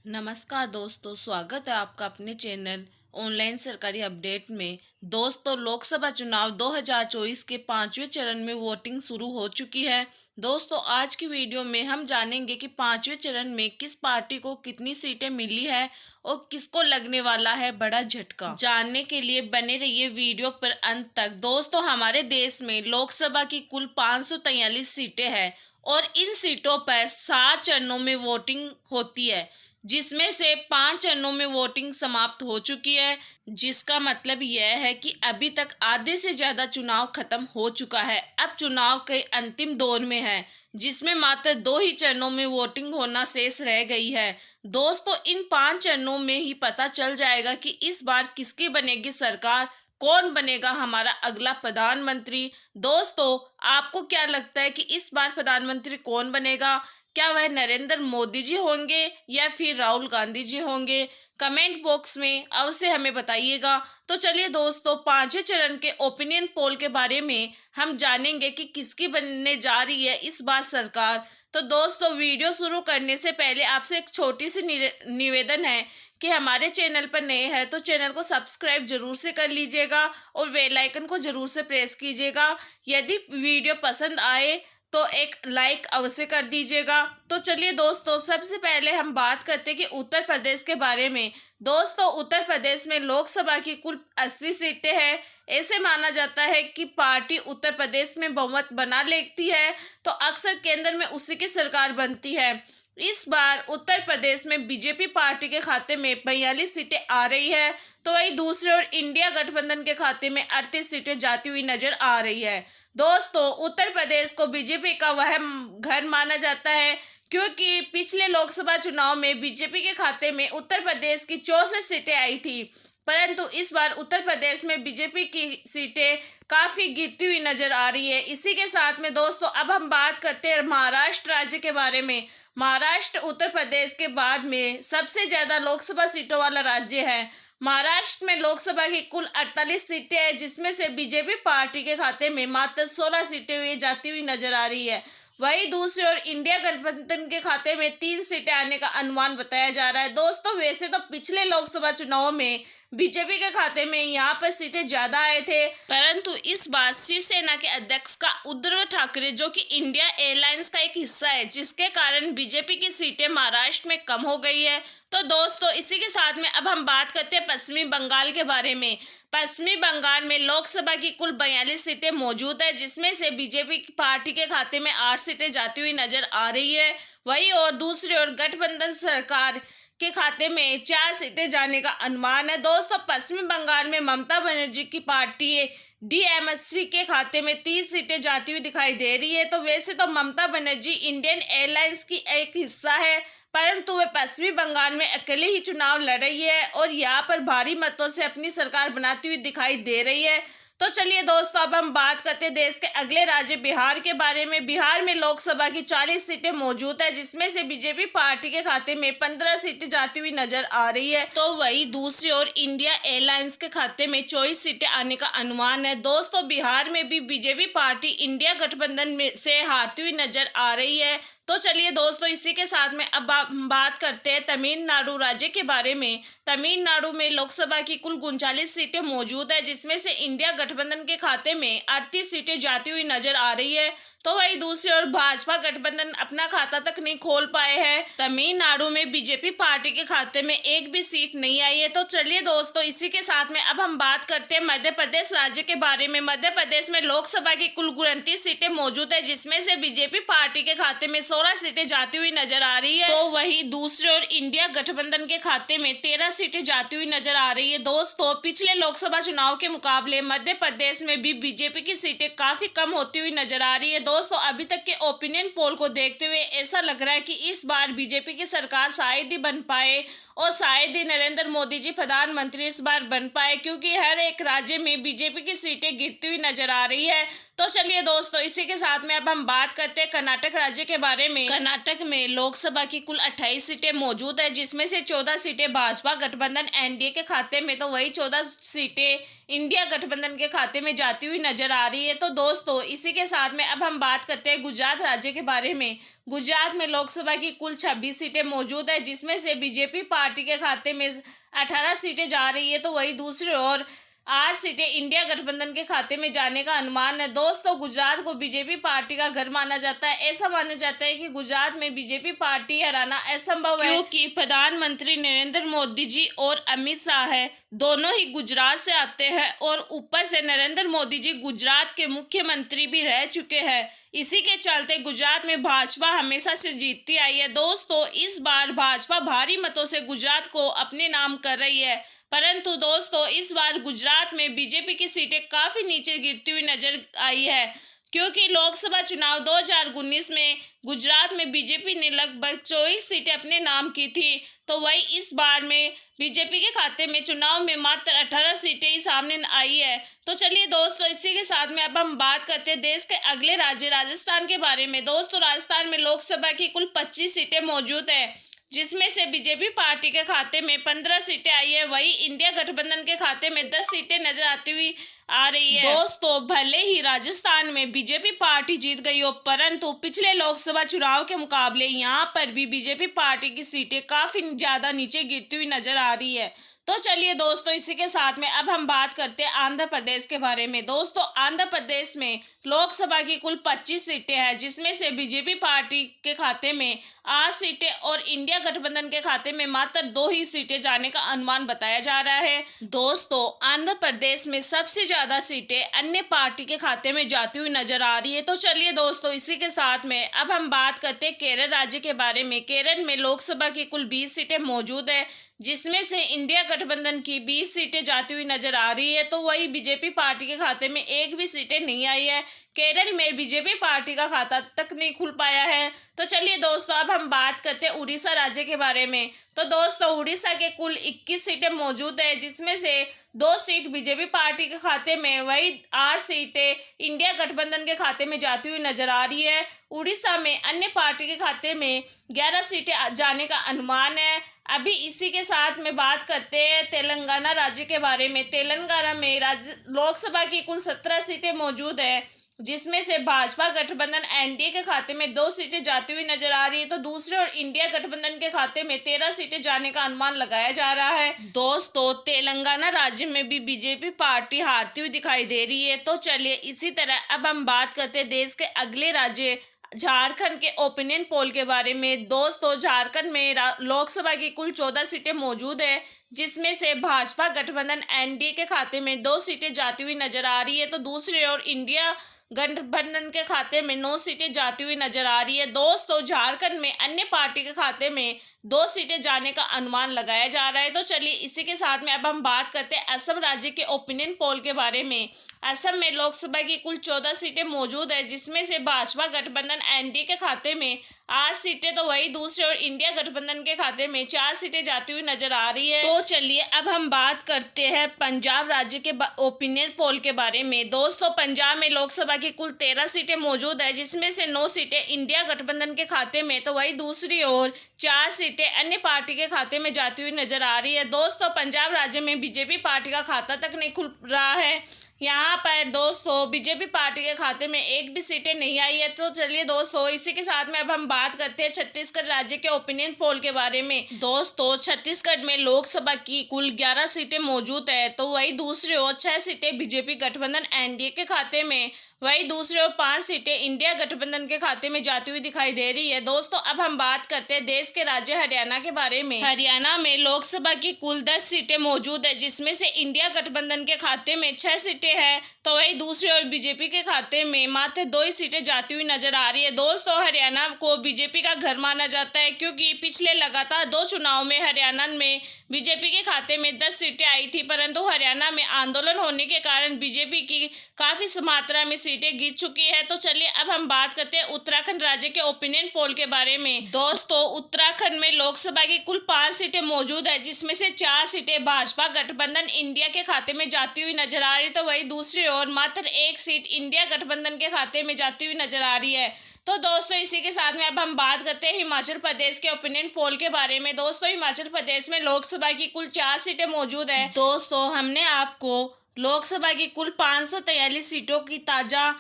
नमस्कार दोस्तों, स्वागत है आपका अपने चैनल ऑनलाइन सरकारी अपडेट में। दोस्तों, लोकसभा चुनाव 2024 के 5वें चरण में वोटिंग शुरू हो चुकी है। दोस्तों, आज की वीडियो में हम जानेंगे कि 5वें चरण में किस पार्टी को कितनी सीटें मिली है और किसको लगने वाला है बड़ा झटका। जानने के लिए बने रहिए वीडियो पर अंत तक। दोस्तों, हमारे देश में लोकसभा की कुल 543 सीटें हैं और इन सीटों पर 7 चरणों में वोटिंग होती है, जिसमें से 5 चरणों में वोटिंग समाप्त हो चुकी है, जिसका मतलब यह है कि अभी तक आधे से ज्यादा चुनाव खत्म हो चुका है। अब चुनाव के अंतिम दौर में है, जिसमें मात्र 2 ही चरणों में वोटिंग होना शेष रह गई है। दोस्तों, इन 5 चरणों में ही पता चल जाएगा कि इस बार किसकी बनेगी सरकार, कौन बनेगा हमारा अगला प्रधानमंत्री। दोस्तों, आपको क्या लगता है कि इस बार प्रधानमंत्री कौन बनेगा? क्या वह नरेंद्र मोदी जी होंगे या फिर राहुल गांधी जी होंगे? कमेंट बॉक्स में अवश्य हमें बताइएगा। तो चलिए दोस्तों, 5वें चरण के ओपिनियन पोल के बारे में हम जानेंगे कि किसकी बनने जा रही है इस बार सरकार। तो दोस्तों, वीडियो शुरू करने से पहले आपसे एक छोटी सी निवेदन है कि हमारे चैनल पर नए हैं तो चैनल को सब्सक्राइब जरूर से कर लीजिएगा और बेल आइकन को जरूर से प्रेस कीजिएगा। यदि वीडियो पसंद आए तो एक लाइक अवश्य कर दीजिएगा। तो चलिए दोस्तों, सबसे पहले हम बात करते हैं कि उत्तर प्रदेश के बारे में। दोस्तों, उत्तर प्रदेश में लोकसभा की कुल 80 सीटें हैं। ऐसे माना जाता है कि पार्टी उत्तर प्रदेश में बहुमत बना लेती है तो अक्सर केंद्र में उसी की सरकार बनती है। इस बार उत्तर प्रदेश में बीजेपी पार्टी के खाते में 42 सीटें आ रही है, तो वही दूसरी ओर इंडिया गठबंधन के खाते में 38 सीटें जाती हुई नजर आ रही है। दोस्तों, उत्तर प्रदेश को बीजेपी का वह घर माना जाता है, क्योंकि पिछले लोकसभा चुनाव में बीजेपी के खाते में उत्तर प्रदेश की 64 सीटें आई थी, परंतु इस बार उत्तर प्रदेश में बीजेपी की सीटें काफी गिरती हुई नजर आ रही है। इसी के साथ में दोस्तों, अब हम बात करते हैं महाराष्ट्र राज्य के बारे में। महाराष्ट्र उत्तर प्रदेश के बाद में सबसे ज्यादा लोकसभा सीटों वाला राज्य है। महाराष्ट्र में लोकसभा की कुल 48 सीटें हैं, जिसमें से बीजेपी पार्टी के खाते में मात्र 16 सीटें हुई जाती हुई नजर आ रही है। वहीं दूसरी ओर इंडिया गठबंधन के खाते में 3 सीटें आने का अनुमान बताया जा रहा है। दोस्तों, वैसे तो पिछले लोकसभा चुनाव में बीजेपी के खाते में यहाँ पर सीटें ज्यादा आए थे, परंतु इस बार शिवसेना के अध्यक्ष का उद्धव ठाकरे, जो कि इंडिया एयरलाइंस का एक हिस्सा है, जिसके कारण बीजेपी की सीटें महाराष्ट्र में कम हो गई है। तो दोस्तों, इसी के साथ में अब हम बात करते हैं पश्चिमी बंगाल के बारे में। पश्चिमी बंगाल में लोकसभा की कुल 42 सीटें मौजूद है, जिसमें से बीजेपी की पार्टी के खाते में 8 सीटें जाती हुई नजर आ रही है। वही और दूसरी ओर गठबंधन सरकार के खाते में 4 सीटें जाने का अनुमान है। दोस्तों, पश्चिमी बंगाल में ममता बनर्जी की पार्टी डीएमएससी के खाते में 30 सीटें जाती हुई दिखाई दे रही है। तो वैसे तो ममता बनर्जी इंडियन एयरलाइंस की एक हिस्सा है, परंतु वे पश्चिमी बंगाल में अकेले ही चुनाव लड़ रही है और यहाँ पर भारी मतों से अपनी सरकार बनाती हुई दिखाई दे रही है। तो चलिए दोस्तों, अब हम बात करते हैं देश के अगले राज्य बिहार के बारे में। बिहार में लोकसभा की 40 सीटें मौजूद है, जिसमें से बीजेपी पार्टी के खाते में 15 सीटें जाती हुई नजर आ रही है। तो वही दूसरी ओर इंडिया एयरलाइंस के खाते में 24 सीटें आने का अनुमान है। दोस्तों, बिहार में भी बीजेपी पार्टी इंडिया गठबंधन में से हारती हुई नजर आ रही है। तो चलिए दोस्तों, इसी के साथ में अब हम बात करते हैं तमिलनाडु राज्य के बारे में। तमिलनाडु में लोकसभा की कुल 39 सीटें मौजूद है, जिसमें से इंडिया गठबंधन के खाते में 38 सीटें जाती हुई नजर आ रही है। तो वही दूसरी ओर भाजपा गठबंधन अपना खाता तक नहीं खोल पाए हैं। तमिलनाडु में बीजेपी पार्टी के खाते में एक भी सीट नहीं आई है। तो चलिए दोस्तों, इसी के साथ में अब हम बात करते हैं मध्य प्रदेश राज्य के बारे में। मध्य प्रदेश में लोकसभा की कुल 29 सीटें मौजूद है, जिसमें से बीजेपी पार्टी के खाते में 16 सीटें जाती हुई नजर आ रही है। तो वही दूसरी ओर इंडिया गठबंधन के खाते में 13 सीटें जाती हुई नजर आ रही है। दोस्तों, पिछले लोकसभा चुनाव के मुकाबले मध्य प्रदेश में भी बीजेपी की सीटें काफी कम होती हुई नजर आ रही है। दोस्तों, अभी तक के ओपिनियन पोल को देखते हुए ऐसा लग रहा है कि इस बार बीजेपी की सरकार शायद ही बन पाए और शायद ही नरेंद्र मोदी जी प्रधानमंत्री इस बार बन पाए, क्योंकि हर एक राज्य में बीजेपी की सीटें गिरती हुई नजर आ रही है। तो चलिए दोस्तों, इसी के साथ में अब हम बात करते हैं कर्नाटक राज्य के बारे में। कर्नाटक में लोकसभा की कुल 28 सीटें मौजूद है, जिसमें से 14 सीटें भाजपा गठबंधन एनडीए के खाते में, तो वही 14 सीटें इंडिया गठबंधन के खाते में जाती हुई नजर आ रही है। तो दोस्तों, इसी के साथ में अब हम बात करते हैं गुजरात राज्य के बारे में। गुजरात में लोकसभा की कुल 26 सीटें मौजूद है, जिसमें से बीजेपी पार्टी के खाते में 18 सीटें जा रही है, तो वही दूसरी ओर 8 सीटें इंडिया गठबंधन के खाते में जाने का अनुमान है। दोस्तों, गुजरात को बीजेपी पार्टी का घर माना जाता है। ऐसा माना जाता है कि गुजरात में बीजेपी पार्टी हराना असंभव है, क्योंकि प्रधानमंत्री नरेंद्र मोदी जी और अमित शाह है, दोनों ही गुजरात से आते हैं और ऊपर से नरेंद्र मोदी जी गुजरात के मुख्यमंत्री भी रह चुके हैं। इसी के चलते गुजरात में भाजपा हमेशा से जीतती आई है। दोस्तों, इस बार भाजपा भारी मतों से गुजरात को अपने नाम कर रही है, परंतु दोस्तों इस बार गुजरात में बीजेपी की सीटें काफी नीचे गिरती हुई नजर आई है, क्योंकि लोकसभा चुनाव 2019 में गुजरात में बीजेपी ने लगभग 24 सीटें अपने नाम की थी, तो वही इस बार में बीजेपी के खाते में चुनाव में मात्र 18 सीटें ही सामने आई है। तो चलिए दोस्तों, इसी के साथ में अब हम बात करते हैं देश के अगले राज्य राजस्थान के बारे में। दोस्तों, राजस्थान में लोकसभा की कुल 25 सीटें मौजूद है, जिसमें से बीजेपी पार्टी के खाते में 15 सीटें आई है, वही इंडिया गठबंधन के खाते में 10 सीटें नजर आती हुई आ रही है। दोस्तों, भले ही राजस्थान में बीजेपी पार्टी जीत गई हो, परंतु पिछले लोकसभा चुनाव के मुकाबले यहाँ पर भी बीजेपी पार्टी की सीटें काफी ज्यादा नीचे गिरती हुई नजर आ रही है। तो चलिए दोस्तों, इसी के साथ में अब हम बात करते हैं आंध्र प्रदेश के बारे में। दोस्तों, आंध्र प्रदेश में लोकसभा की कुल 25 सीटें हैं, जिसमें से बीजेपी पार्टी के खाते में 8 सीटें और इंडिया गठबंधन के खाते में मात्र 2 ही सीटें जाने का अनुमान बताया जा रहा है। दोस्तों, आंध्र प्रदेश में सबसे ज्यादा सीटें अन्य पार्टी के खाते में जाती हुई नजर आ रही है। तो चलिए दोस्तों, इसी के साथ में अब हम बात करते हैं केरल राज्य के बारे में। केरल में लोकसभा की कुल 20 सीटें मौजूद है, जिसमें से इंडिया गठबंधन की 20 सीटें जाती हुई नजर आ रही है, तो वही बीजेपी पार्टी के खाते में एक भी सीटें नहीं आई है। केरल में बीजेपी पार्टी का खाता तक नहीं खुल पाया है। तो चलिए दोस्तों, अब हम बात करते हैं उड़ीसा राज्य के बारे में। तो दोस्तों, उड़ीसा के कुल 21 सीटें मौजूद है, जिसमें से 2 सीट बीजेपी पार्टी के खाते में, वही 8 सीटें इंडिया गठबंधन के खाते में जाती हुई नजर आ रही है। उड़ीसा में अन्य पार्टी के खाते में 11 सीटें जाने का अनुमान है। अभी इसी के साथ में बात करते हैं तेलंगाना राज्य के बारे में। तेलंगाना में लोकसभा की कुल 17 सीटें मौजूद है, जिसमें से भाजपा गठबंधन एनडीए के खाते में 2 सीटें जाती हुई नजर आ रही है, तो दूसरे और इंडिया गठबंधन के खाते में 13 सीटें जाने का अनुमान लगाया जा रहा है। दोस्तों, तेलंगाना राज्य में भी बीजेपी पार्टी हारती हुई दिखाई दे रही है। तो चलिए, इसी तरह अब हम बात करते हैं देश के अगले राज्य झारखंड के ओपिनियन पोल के बारे में। दोस्तों, झारखंड में लोकसभा की कुल 14 सीटें मौजूद है, जिसमें से भाजपा गठबंधन एनडीए के खाते में 2 सीटें जाती हुई नजर आ रही है, तो दूसरी ओर इंडिया गठबंधन के खाते में 9 सीटें जाती हुई नजर आ रही है। दोस्तों, झारखंड में अन्य पार्टी के खाते में 2 सीटें जाने का अनुमान लगाया जा रहा है। तो चलिए, इसी के साथ में अब हम बात करते हैं असम राज्य के ओपिनियन पोल के बारे में। असम में लोकसभा की कुल 14 सीटें मौजूद है, जिसमें से भाजपा गठबंधन एनडीए के खाते में 8 सीटें, तो वही दूसरे और इंडिया गठबंधन के खाते में 4 सीटें जाती हुई नजर आ रही है। तो चलिए, अब हम बात करते हैं पंजाब राज्य के ओपिनियन पोल के बारे में। दोस्तों, पंजाब में लोकसभा की कुल 13 सीटें मौजूद है, जिसमें से 9 सीटें इंडिया गठबंधन के खाते में, तो वही दूसरी ओर 4 सीटें अन्य पार्टी के खाते में जाती हुई नजर आ रही है। दोस्तों, पंजाब राज्य में बीजेपी पार्टी का खाता तक नहीं खुल रहा है। यहाँ पर दोस्तों बीजेपी पार्टी के खाते में एक भी सीटें नहीं आई है। तो चलिए दोस्तों, इसी के साथ में अब हम बात करते हैं छत्तीसगढ़ राज्य के ओपिनियन पोल के बारे में। दोस्तों, छत्तीसगढ़ में लोकसभा की कुल 11 सीटें मौजूद है, तो वही दूसरी ओर 6 सीटें बीजेपी गठबंधन एनडीए के खाते में, वही दूसरी ओर 5 सीटें इंडिया गठबंधन के खाते में जाती हुई दिखाई दे रही है। दोस्तों, अब हम बात करते हैं देश के राज्य हरियाणा के बारे में। हरियाणा में लोकसभा की कुल 10 सीटें मौजूद है, जिसमें से इंडिया गठबंधन के खाते में 6 सीटें है, तो वही दूसरी ओर बीजेपी के खाते में मात्र 2 ही सीटें जाती हुई नजर आ रही है। दोस्तों, हरियाणा को बीजेपी का घर माना जाता है, क्योंकि पिछले लगातार 2 चुनाव में हरियाणा में बीजेपी के खाते में 10 सीटें आई थी, परंतु हरियाणा में आंदोलन होने के कारण बीजेपी की काफी मात्रा में सीटें गिर चुकी है। तो चलिए अब हम बात करते हैं उत्तराखंड राज्य के ओपिनियन पोल के बारे में। दोस्तों, उत्तराखंड में लोकसभा की कुल 5 सीटें मौजूद है, जिसमें से 4 सीटें भाजपा गठबंधन इंडिया के खाते में जाती हुई नजर आ रही। तो वही दूसरी ओर मात्र 1 सीट इंडिया गठबंधन के खाते में जाती हुई नजर आ रही है। तो दोस्तों, इसी के साथ में अब हम बात करते हैं हिमाचल प्रदेश के ओपिनियन पोल के बारे में। दोस्तों, हिमाचल प्रदेश में लोकसभा की कुल 4 सीटें मौजूद है। दोस्तों, हमने आपको लोकसभा की कुल 543 सीटों की ताजा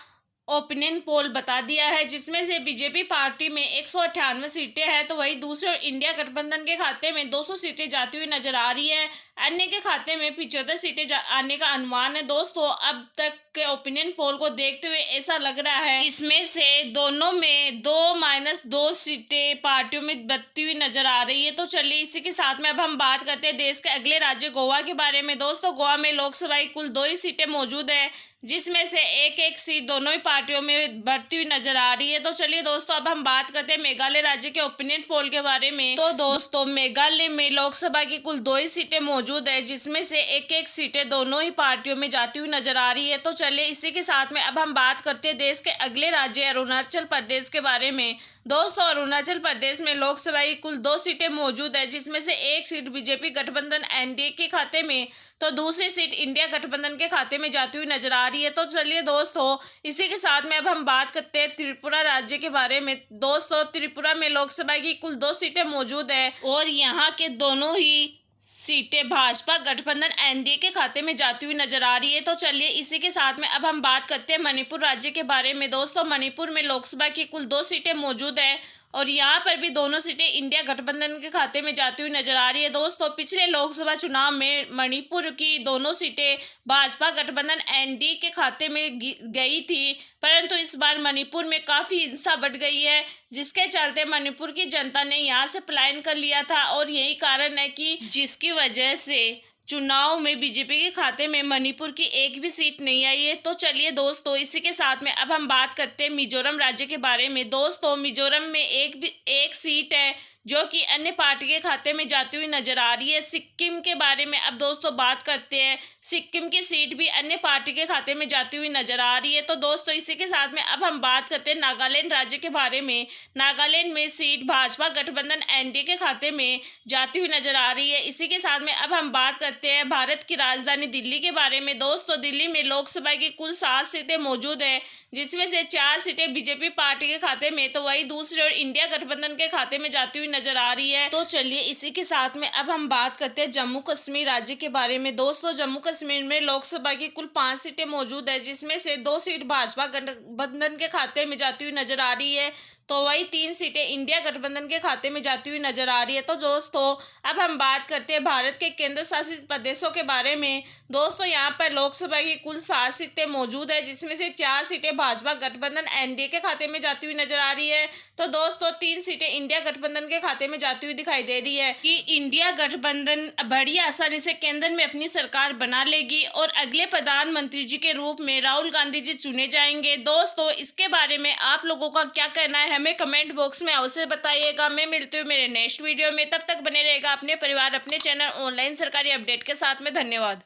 ओपिनियन पोल बता दिया है, जिसमें से बीजेपी पार्टी में 198 सीटें हैं। तो वही दूसरे और इंडिया गठबंधन के खाते में 200 सीटें जाती हुई नजर आ रही है। अन्य के खाते में 75 सीटें आने का अनुमान है। दोस्तों, अब तक के ओपिनियन पोल को देखते हुए ऐसा लग रहा है इसमें से दोनों में 2-2 सीटें पार्टियों में बचती हुई नजर आ रही है। तो चलिए इसी के साथ में अब हम बात करते हैं देश के अगले राज्य गोवा के बारे में। दोस्तों, गोवा में लोकसभा की कुल 2 ही सीटें मौजूद है, जिसमें से एक सीट दोनों ही पार्टियों में बढ़ती हुई नजर आ रही है। तो चलिए दोस्तों, अब हम बात करते हैं मेघालय राज्य के ओपिनियन पोल के बारे में। तो दोस्तों, मेघालय में लोकसभा की कुल 2 ही सीटें मौजूद है, जिसमें से एक सीटें दोनों ही पार्टियों में जाती हुई नजर आ रही है। तो चलिए इसी के साथ में अब हम बात करते हैं देश के अगले राज्य अरुणाचल प्रदेश के बारे में। दोस्तों, अरुणाचल प्रदेश में लोकसभा की कुल 2 सीटें मौजूद है, जिसमें से एक सीट बीजेपी गठबंधन एनडीए के खाते में, तो दूसरी सीट इंडिया गठबंधन के खाते में जाती हुई नजर आ रही है। तो चलिए दोस्तों, इसी के साथ में अब हम बात करते हैं त्रिपुरा राज्य के बारे में। दोस्तों, त्रिपुरा में लोकसभा की कुल 2 सीटें मौजूद है और यहाँ के दोनों ही सीटें भाजपा गठबंधन एनडीए के खाते में जाती हुई नजर आ रही है। तो चलिए इसी के साथ में अब हम बात करते हैं मणिपुर राज्य के बारे में। दोस्तों, मणिपुर में लोकसभा की कुल 2 सीटें मौजूद है और यहाँ पर भी दोनों सीटें इंडिया गठबंधन के खाते में जाती हुई नजर आ रही है। दोस्तों, पिछले लोकसभा चुनाव में मणिपुर की दोनों सीटें भाजपा गठबंधन एनडीए के खाते में गई थी, परंतु इस बार मणिपुर में काफी हिंसा बढ़ गई है, जिसके चलते मणिपुर की जनता ने यहाँ से पलायन कर लिया था और यही कारण है कि जिसकी वजह से चुनाव में बीजेपी के खाते में मणिपुर की एक भी सीट नहीं आई है। तो चलिए दोस्तों, इसी के साथ में अब हम बात करते हैं मिजोरम राज्य के बारे में। दोस्तों, मिजोरम में एक सीट है जो कि अन्य पार्टी के खाते में जाती हुई नजर आ रही है। सिक्किम के बारे में अब दोस्तों बात करते हैं। सिक्किम की सीट भी अन्य पार्टी के खाते में जाती हुई नजर आ रही है। तो दोस्तों, इसी के साथ में अब हम बात करते हैं नागालैंड राज्य के बारे में। नागालैंड में सीट भाजपा गठबंधन एनडीए के खाते में जाती हुई नजर आ रही है। इसी के साथ में अब हम बात करते हैं भारत की राजधानी दिल्ली के बारे में। दोस्तों, दिल्ली में लोकसभा की कुल 7 सीटें मौजूद है, जिसमें से 4 सीटें बीजेपी पार्टी के खाते में, तो वही दूसरी ओर इंडिया गठबंधन के खाते में जाती हुई नजर आ रही है। तो चलिए इसी के साथ में अब हम बात करते हैं जम्मू कश्मीर राज्य के बारे में। दोस्तों, जम्मू कश्मीर में लोकसभा की कुल 5 सीटें मौजूद है, जिसमें से 2 सीट भाजपा गठबंधन के खाते में जाती हुई नजर आ रही है, तो वही 3 सीटें इंडिया गठबंधन के खाते में जाती हुई नजर आ रही है। तो दोस्तों, अब हम बात करते हैं भारत के केंद्र शासित प्रदेशों के बारे में। दोस्तों, यहाँ पर लोकसभा की कुल 7 सीटें मौजूद है, जिसमें से 4 सीटें भाजपा गठबंधन एनडीए के खाते में जाती हुई नजर आ रही है, तो दोस्तों 3 सीटें इंडिया गठबंधन के खाते में जाती हुई दिखाई दे रही है कि इंडिया गठबंधन बड़ी आसानी से केंद्र में अपनी सरकार बना लेगी और अगले प्रधानमंत्री जी के रूप में राहुल गांधी जी चुने जाएंगे। दोस्तों, इसके बारे में आप लोगों का क्या कहना है, हमें कमेंट बॉक्स में अवश्य बताइएगा। मैं मिलती हूँ मेरे नेक्स्ट वीडियो में, तब तक बने रहेगा अपने परिवार अपने चैनल ऑनलाइन सरकारी अपडेट के साथ में। धन्यवाद।